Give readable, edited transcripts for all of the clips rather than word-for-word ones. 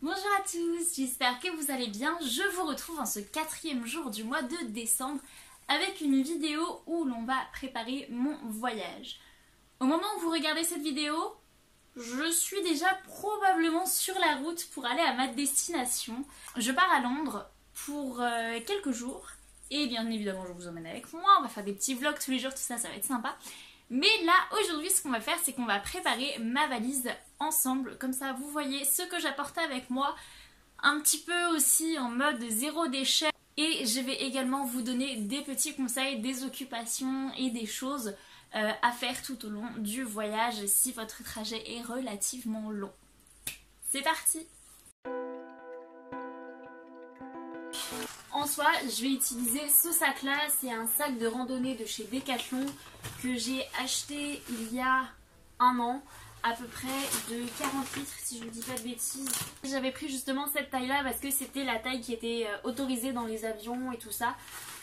Bonjour à tous, j'espère que vous allez bien. Je vous retrouve en ce 4e jour du mois de décembre avec une vidéo où l'on va préparer mon voyage. Au moment où vous regardez cette vidéo, je suis déjà probablement sur la route pour aller à ma destination. Je pars à Londres pour quelques jours et bien évidemment je vous emmène avec moi. On va faire des petits vlogs tous les jours, tout ça, ça va être sympa. Mais là, aujourd'hui, ce qu'on va faire, c'est qu'on va préparer ma valise ensemble. Comme ça, vous voyez ce que j'apporte avec moi. Un petit peu aussi en mode zéro déchet. Et je vais également vous donner des petits conseils, des occupations et des choses à faire tout au long du voyage si votre trajet est relativement long. C'est parti! En soi, je vais utiliser ce sac là, c'est un sac de randonnée de chez Decathlon que j'ai acheté il y a un an, à peu près de 40 litres si je ne dis pas de bêtises. J'avais pris justement cette taille là parce que c'était la taille qui était autorisée dans les avions et tout ça,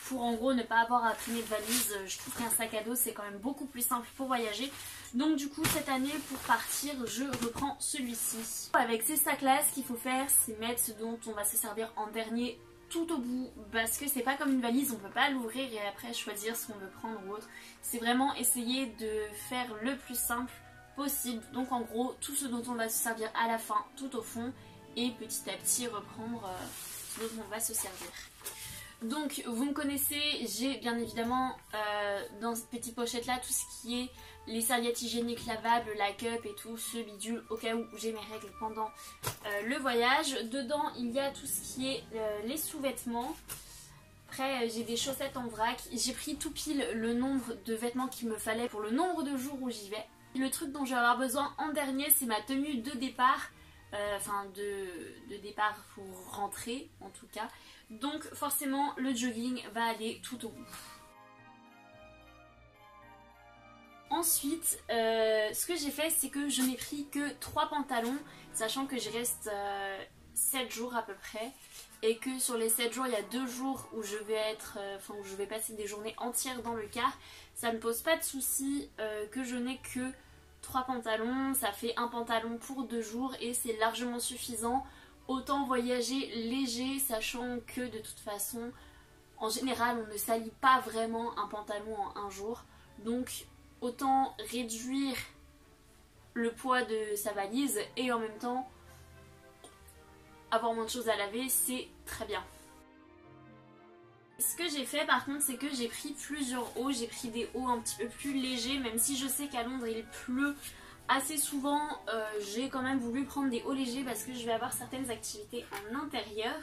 pour en gros ne pas avoir à traîner de valise. Je trouve qu'un sac à dos c'est quand même beaucoup plus simple pour voyager. Donc du coup cette année pour partir je reprends celui-ci. Avec ces sacs là, ce qu'il faut faire c'est mettre ce dont on va se servir en dernier tout au bout, parce que c'est pas comme une valise, on peut pas l'ouvrir et après choisir ce qu'on veut prendre ou autre. C'est vraiment essayer de faire le plus simple possible. Donc en gros tout ce dont on va se servir à la fin tout au fond et petit à petit reprendre ce dont on va se servir. Donc vous me connaissez, j'ai bien évidemment dans cette petite pochette là tout ce qui est les serviettes hygiéniques lavables, la cup et tout ce bidule au cas où j'ai mes règles pendant le voyage. Dedans il y a tout ce qui est les sous-vêtements. Après j'ai des chaussettes en vrac. J'ai pris tout pile le nombre de vêtements qu'il me fallait pour le nombre de jours où j'y vais. Le truc dont je vais avoir besoin en dernier c'est ma tenue de départ. Enfin de départ pour rentrer en tout cas. Donc forcément le jogging va aller tout au bout. Ensuite, ce que j'ai fait, c'est que je n'ai pris que 3 pantalons, sachant que je reste 7 jours à peu près, et que sur les 7 jours, il y a 2 jours où je vais être, où je vais passer des journées entières dans le car. Ça ne pose pas de souci que je n'ai que 3 pantalons, ça fait un pantalon pour 2 jours et c'est largement suffisant. Autant voyager léger, sachant que de toute façon, en général, on ne salit pas vraiment un pantalon en un jour, donc autant réduire le poids de sa valise et en même temps avoir moins de choses à laver, c'est très bien. Ce que j'ai fait par contre c'est que j'ai pris plusieurs hauts, j'ai pris des hauts un petit peu plus légers, même si je sais qu'à Londres il pleut assez souvent, j'ai quand même voulu prendre des hauts légers parce que je vais avoir certaines activités en intérieur,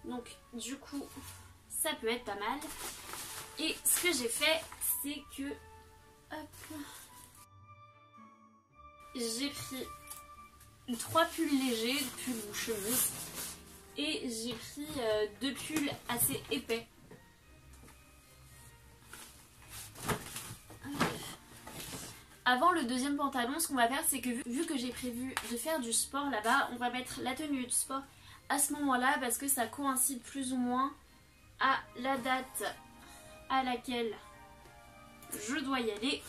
donc du coup ça peut être pas mal. Et ce que j'ai fait c'est que hop, j'ai pris 3 pulls légers, pulls ou chemises, et j'ai pris 2 pulls assez épais. Avant le deuxième pantalon, ce qu'on va faire c'est que vu que j'ai prévu de faire du sport là-bas, on va mettre la tenue de sport à ce moment-là parce que ça coïncide plus ou moins à la date à laquelle je dois y aller.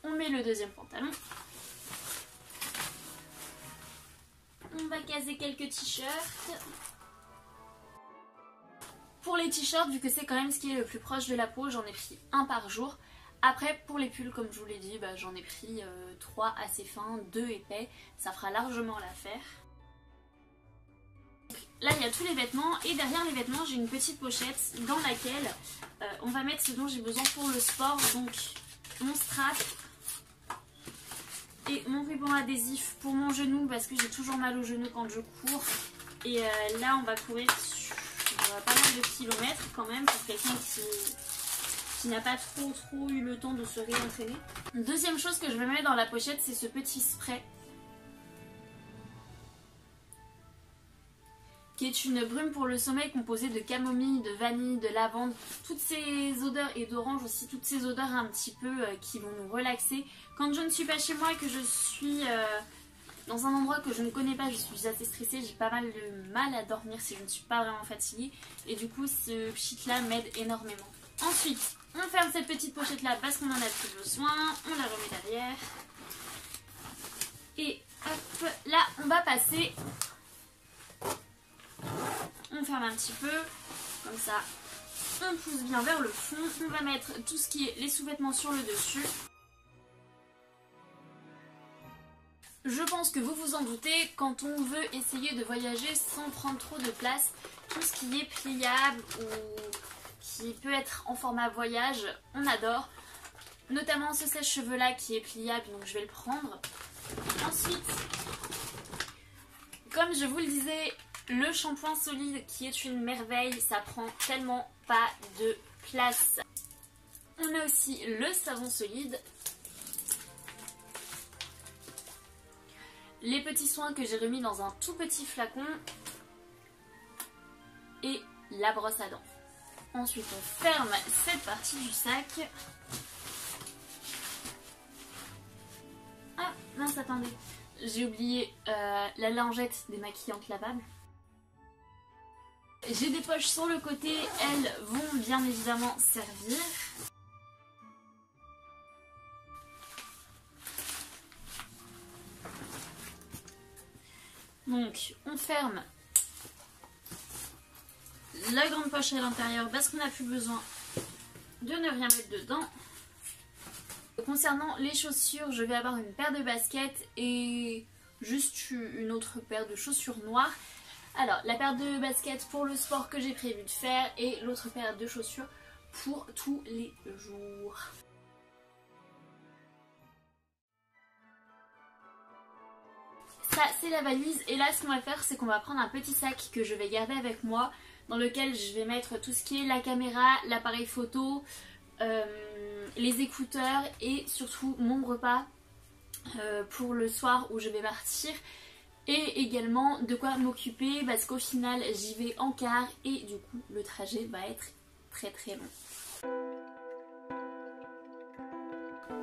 On met le deuxième pantalon. On va caser quelques t-shirts. Pour les t-shirts, vu que c'est quand même ce qui est le plus proche de la peau, j'en ai pris un par jour. Après pour les pulls, comme je vous l'ai dit, j'en ai pris 3 assez fins, 2 épais. Ça fera largement l'affaire. Là il y a tous les vêtements et derrière les vêtements j'ai une petite pochette dans laquelle on va mettre ce dont j'ai besoin pour le sport. Donc mon strap et mon ruban adhésif pour mon genou parce que j'ai toujours mal au genou quand je cours. Et là on va courir sur pas mal de kilomètres quand même pour quelqu'un qui n'a pas trop eu le temps de se réentraîner. Deuxième chose que je vais mettre dans la pochette c'est ce petit spray qui est une brume pour le sommeil composée de camomille, de vanille, de lavande, toutes ces odeurs, et d'orange aussi, toutes ces odeurs un petit peu qui vont nous relaxer. Quand je ne suis pas chez moi et que je suis dans un endroit que je ne connais pas, je suis assez stressée, j'ai pas mal de mal à dormir si je ne suis pas vraiment fatiguée, et du coup ce shit là m'aide énormément. Ensuite, on ferme cette petite pochette là parce qu'on en a plus besoin, on la remet derrière. Et hop, là on va passer ferme un petit peu, comme ça on pousse bien vers le fond. On va mettre tout ce qui est les sous-vêtements sur le dessus. Je pense que vous vous en doutez, quand on veut essayer de voyager sans prendre trop de place, tout ce qui est pliable ou qui peut être en format voyage, on adore. Notamment ce sèche-cheveux là qui est pliable, donc je vais le prendre. Ensuite, comme je vous le disais, le shampoing solide qui est une merveille, ça prend tellement pas de place. On a aussi le savon solide. Les petits soins que j'ai remis dans un tout petit flacon. Et la brosse à dents. Ensuite on ferme cette partie du sac. Ah mince, attendez. J'ai oublié la lingette démaquillante lavable. J'ai des poches sur le côté, elles vont bien évidemment servir. Donc on ferme la grande poche à l'intérieur parce qu'on n'a plus besoin de ne rien mettre dedans. Concernant les chaussures, je vais avoir une paire de baskets et juste une autre paire de chaussures noires. Alors, la paire de baskets pour le sport que j'ai prévu de faire et l'autre paire de chaussures pour tous les jours. Ça, c'est la valise. Et là, ce qu'on va faire, c'est qu'on va prendre un petit sac que je vais garder avec moi, dans lequel je vais mettre tout ce qui est la caméra, l'appareil photo, les écouteurs et surtout mon repas pour le soir où je vais partir. Et également de quoi m'occuper parce qu'au final j'y vais en car et du coup le trajet va être très très long.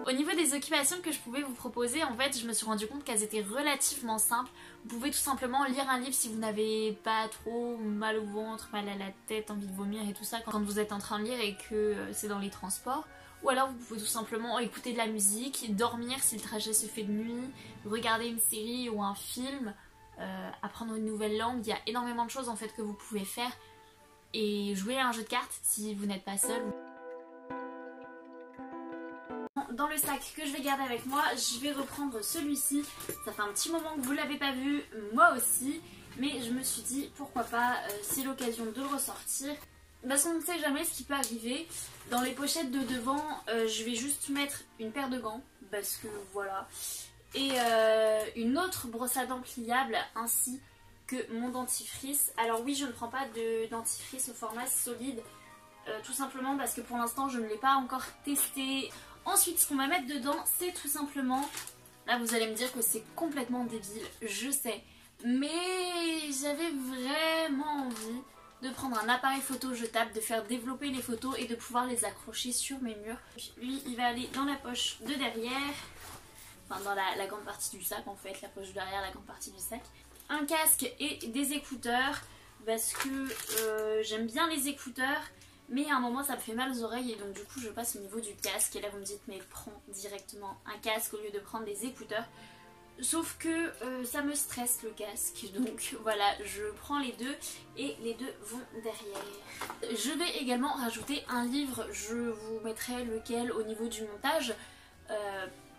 Au niveau des occupations que je pouvais vous proposer, en fait je me suis rendu compte qu'elles étaient relativement simples. Vous pouvez tout simplement lire un livre si vous n'avez pas trop mal au ventre, mal à la tête, envie de vomir et tout ça quand vous êtes en train de lire et que c'est dans les transports. Ou alors vous pouvez tout simplement écouter de la musique, dormir si le trajet se fait de nuit, regarder une série ou un film, apprendre une nouvelle langue. Il y a énormément de choses en fait que vous pouvez faire. Et jouer à un jeu de cartes si vous n'êtes pas seul. Dans le sac que je vais garder avec moi, je vais reprendre celui-ci. Ça fait un petit moment que vous ne l'avez pas vu, moi aussi. Mais je me suis dit pourquoi pas, c'est l'occasion de le ressortir. Parce qu'on ne sait jamais ce qui peut arriver. Dans les pochettes de devant, je vais juste mettre une paire de gants, parce que voilà. Et une autre brosse à dents pliable, ainsi que mon dentifrice. Alors oui, je ne prends pas de dentifrice au format solide, tout simplement parce que pour l'instant, je ne l'ai pas encore testé. Ensuite, ce qu'on va mettre dedans, c'est tout simplement... Là, vous allez me dire que c'est complètement débile, je sais. Mais j'avais vraiment envie de prendre un appareil photo jetable, de faire développer les photos et de pouvoir les accrocher sur mes murs. Lui, il va aller dans la poche de derrière, enfin dans la grande partie du sac en fait, la poche de derrière, la grande partie du sac. Un casque et des écouteurs, parce que j'aime bien les écouteurs, mais à un moment ça me fait mal aux oreilles et donc du coup je passe au niveau du casque. Et là vous me dites mais prends directement un casque au lieu de prendre des écouteurs. Sauf que ça me stresse le casque, donc voilà, je prends les deux et les deux vont derrière. Je vais également rajouter un livre, je vous mettrai lequel au niveau du montage.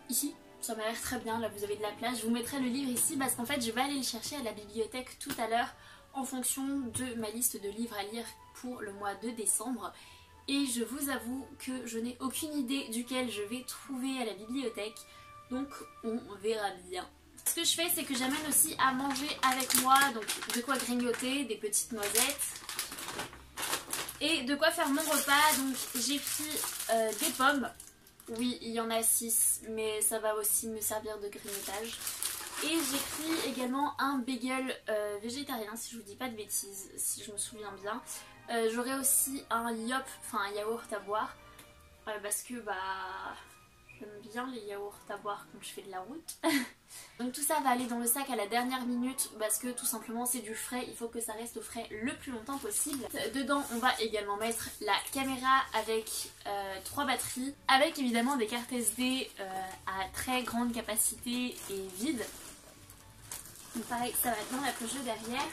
Ici, ça m'a l'air très bien, là vous avez de la place. Je vous mettrai le livre ici parce qu'en fait je vais aller le chercher à la bibliothèque tout à l'heure en fonction de ma liste de livres à lire pour le mois de décembre. Et je vous avoue que je n'ai aucune idée duquel je vais trouver à la bibliothèque. Donc on verra bien. Ce que je fais, c'est que j'amène aussi à manger avec moi, donc de quoi grignoter, des petites noisettes et de quoi faire mon repas. Donc j'ai pris des pommes, oui il y en a 6 mais ça va aussi me servir de grignotage. Et j'ai pris également un bagel végétarien si je vous dis pas de bêtises, si je me souviens bien. J'aurai aussi un yop, enfin un yaourt à boire parce que bah... j'aime bien les yaourts à boire quand je fais de la route. Donc tout ça va aller dans le sac à la dernière minute parce que tout simplement c'est du frais, il faut que ça reste au frais le plus longtemps possible. Dedans on va également mettre la caméra avec 3 batteries, avec évidemment des cartes SD à très grande capacité et vides. Donc pareil, ça va être dans la poche de derrière.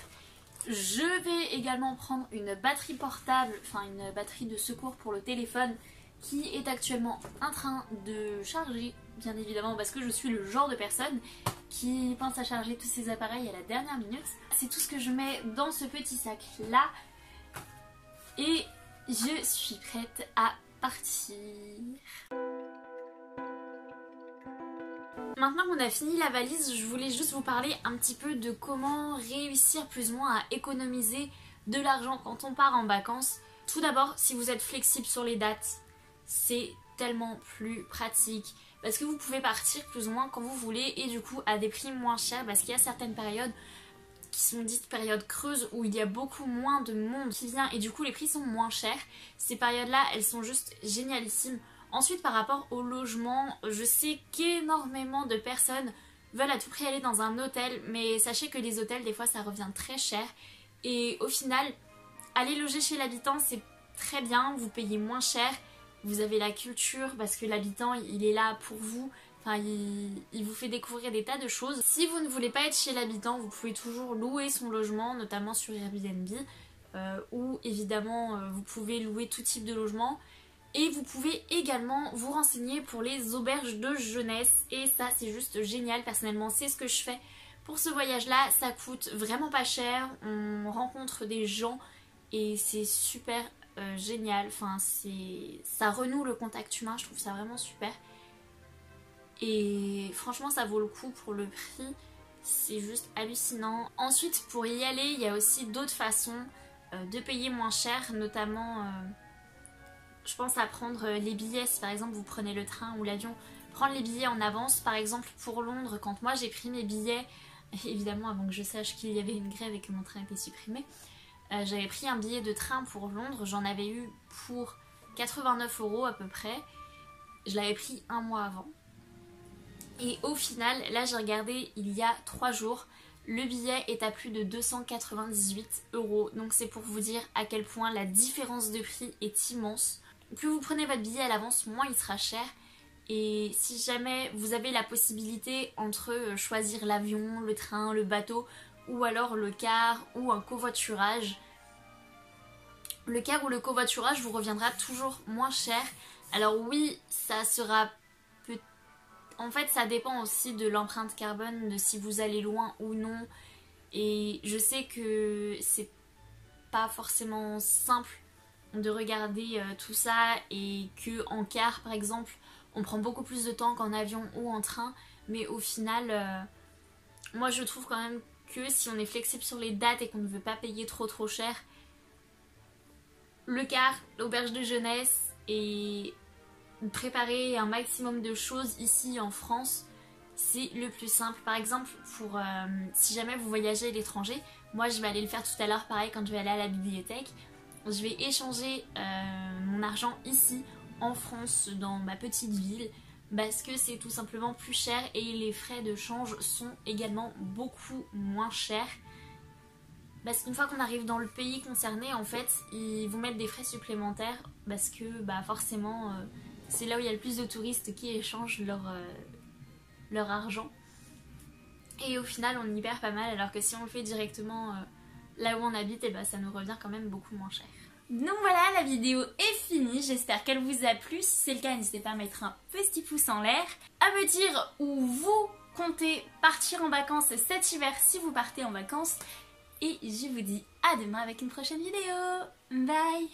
Je vais également prendre une batterie portable, enfin une batterie de secours pour le téléphone qui est actuellement en train de charger, bien évidemment, parce que je suis le genre de personne qui pense à charger tous ses appareils à la dernière minute. C'est tout ce que je mets dans ce petit sac là et je suis prête à partir. Maintenant qu'on a fini la valise, je voulais juste vous parler un petit peu de comment réussir plus ou moins à économiser de l'argent quand on part en vacances. Tout d'abord, si vous êtes flexible sur les dates, c'est tellement plus pratique parce que vous pouvez partir plus ou moins quand vous voulez et du coup à des prix moins chers parce qu'il y a certaines périodes qui sont dites périodes creuses où il y a beaucoup moins de monde qui vient et du coup les prix sont moins chers. Ces périodes-là, elles sont juste génialissimes. Ensuite, par rapport au logement, je sais qu'énormément de personnes veulent à tout prix aller dans un hôtel, mais sachez que les hôtels, des fois, ça revient très cher. Et au final, aller loger chez l'habitant, c'est très bien, vous payez moins cher, vous avez la culture parce que l'habitant, il est là pour vous. Enfin, il vous fait découvrir des tas de choses. Si vous ne voulez pas être chez l'habitant, vous pouvez toujours louer son logement, notamment sur Airbnb, ou évidemment, vous pouvez louer tout type de logement. Et vous pouvez également vous renseigner pour les auberges de jeunesse et ça c'est juste génial. Personnellement c'est ce que je fais pour ce voyage là, ça coûte vraiment pas cher, on rencontre des gens et c'est super génial, enfin ça renoue le contact humain, je trouve ça vraiment super et franchement ça vaut le coup pour le prix, c'est juste hallucinant. Ensuite pour y aller il y a aussi d'autres façons de payer moins cher, notamment je pense à prendre les billets, si par exemple vous prenez le train ou l'avion, prendre les billets en avance. Par exemple pour Londres, quand moi j'ai pris mes billets, évidemment avant que je sache qu'il y avait une grève et que mon train était supprimé, j'avais pris un billet de train pour Londres, j'en avais eu pour 89 € à peu près, je l'avais pris un mois avant. Et au final, là j'ai regardé il y a 3 jours, le billet est à plus de 298 €, donc c'est pour vous dire à quel point la différence de prix est immense. Plus vous prenez votre billet à l'avance, moins il sera cher. Et si jamais vous avez la possibilité entre choisir l'avion, le train, le bateau ou alors le car ou un covoiturage, le car ou le covoiturage vous reviendra toujours moins cher. Alors oui, ça sera peut... En fait, ça dépend aussi de l'empreinte carbone, de si vous allez loin ou non. Et je sais que c'est pas forcément simple de regarder tout ça et que en car par exemple on prend beaucoup plus de temps qu'en avion ou en train, mais au final moi je trouve quand même que si on est flexible sur les dates et qu'on ne veut pas payer trop cher, le car, l'auberge de jeunesse et préparer un maximum de choses ici en France, c'est le plus simple. Par exemple pour si jamais vous voyagez à l'étranger, moi je vais aller le faire tout à l'heure pareil quand je vais aller à la bibliothèque. Je vais échanger mon argent ici en France dans ma petite ville parce que c'est tout simplement plus cher et les frais de change sont également beaucoup moins chers. Parce qu'une fois qu'on arrive dans le pays concerné, en fait, ils vous mettent des frais supplémentaires parce que forcément c'est là où il y a le plus de touristes qui échangent leur argent. Et au final on y perd pas mal, alors que si on le fait directement là où on habite, et ça nous revient quand même beaucoup moins cher. Donc voilà, la vidéo est finie, j'espère qu'elle vous a plu. Si c'est le cas, n'hésitez pas à mettre un petit pouce en l'air, à me dire où vous comptez partir en vacances cet hiver si vous partez en vacances. Et je vous dis à demain avec une prochaine vidéo. Bye!